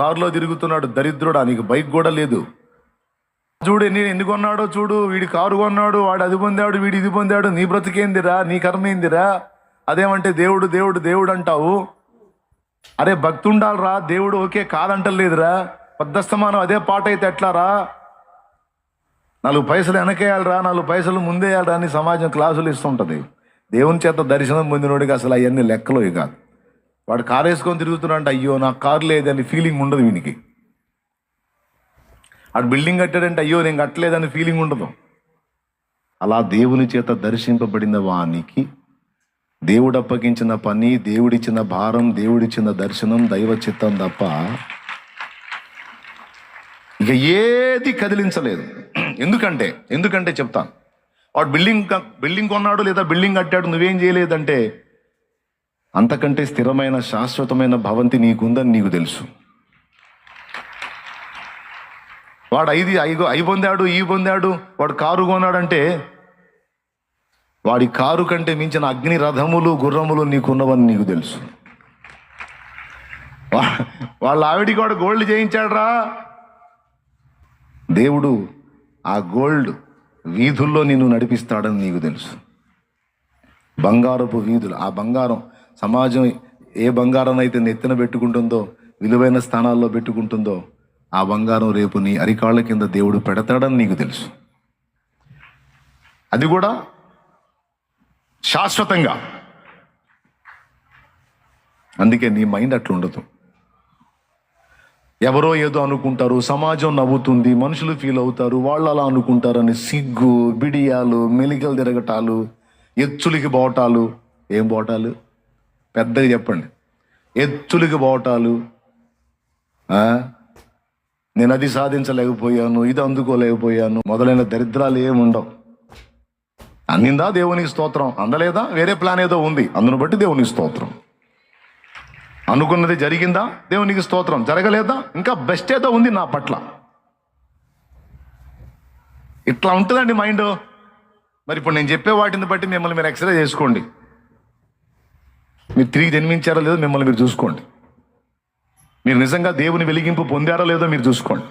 కారులో తిరుగుతున్నాడు, దరిద్రుడా, నీకు బైక్ కూడా లేదు. చూడు ఎన్ని కొన్నాడో చూడు, వీడి కారు కొన్నాడు, వాడు అది పొందాడు, వీడు ఇది పొందాడు. నీ బ్రతికేందిరా, నీ కర్మ ఏందిరా? అదేమంటే దేవుడు దేవుడు దేవుడు అంటావు. అరే భక్తి ఉండాలరా, దేవుడు ఓకే కాదంటలేదురా. పెద్దస్తమానం అదే పాట అయితే ఎట్లారా? 4 పైసలు వెనకేయాలరా, 4 పైసలు ముందేయాలరా అని సమాజం క్లాసులు ఇస్తుంటది. దేవుని చేత దర్శనం పొందినోడికి అసలు అవన్నీ లెక్కలు కాదు. వాడు కారు వేసుకొని తిరుగుతున్నాడంటే అయ్యో నాకు కారు లేదని ఫీలింగ్ ఉండదు వీనికి. వాడు బిల్డింగ్ కట్టాడంటే అయ్యో నేను కట్టలేదని ఫీలింగ్ ఉండదు. అలా దేవుని చేత దర్శింపబడిన వానికి దేవుడు అప్పగించిన పని, దేవుడిచ్చిన భారం, దేవుడిచ్చిన దర్శనం, దైవ చిత్తం తప్ప ఇక ఏది కదిలించలేదు. ఎందుకంటే చెప్తాను. వాడు బిల్డింగ్ కొన్నాడు లేదా బిల్డింగ్ కట్టాడు, నువ్వేం చేయలేదంటే అంతకంటే స్థిరమైన శాశ్వతమైన భవంతి నీకుందని నీకు తెలుసు. వాడు అయి పొందాడు, ఈ పొందాడు, వాడు కారు కొన్నాడంటే వాడి కారు కంటే మించిన అగ్ని రథములు, గుర్రములు నీకున్నవని నీకు తెలుసు. వాళ్ళ ఆవిడికి వాడు గోల్డ్ చేయించాడురా. దేవుడు ఆ గోల్డ్ వీధుల్లో నిన్ను నడిపిస్తాడని నీకు తెలుసు. బంగారపు వీధులు, ఆ బంగారం సమాజం ఏ బంగారం అయితే నెత్తిన పెట్టుకుంటుందో, విలువైన స్థానాల్లో పెట్టుకుంటుందో, ఆ బంగారం రేపు నీ అరికాళ్ళ కింద దేవుడు పెడతాడని నీకు తెలుసు. అది కూడా శాశ్వతంగా. అందుకే నీ మైండ్ అట్లా ఉండదు. ఎవరో ఏదో అనుకుంటారు, సమాజం నవ్వుతుంది, మనుషులు ఫీల్ అవుతారు, వాళ్ళు అలా అనుకుంటారని సిగ్గు, బిడియాలు, మెలికలు తిరగటాలు, ఎచ్చులకి బోటాలు. ఏం బోటాలు? పెద్దగా చెప్పండి. ఎత్తులకి బోటాలు. నేను అది సాధించలేకపోయాను, ఇది అందుకోలేకపోయాను, మొదలైన దరిద్రాలు ఏముండవు. అందిందా దేవునికి స్తోత్రం, అందలేదా వేరే ప్లాన్ ఏదో ఉంది, అందును బట్టి దేవునికి స్తోత్రం. అనుకున్నది జరిగిందా దేవునికి స్తోత్రం, జరగలేదా ఇంకా బెస్ట్ ఏదో ఉంది నా పట్ల. ఇట్లా ఉంటుందండి మైండ్. మరి ఇప్పుడు నేను చెప్పే వాటిని బట్టి మిమ్మల్ని మీరు ఎక్స్రే చేసుకోండి. మీరు తిరిగి జన్మించారో లేదో మిమ్మల్ని మీరు చూసుకోండి. మీరు నిజంగా దేవుని వెలిగింపు పొందారో లేదో మీరు చూసుకోండి.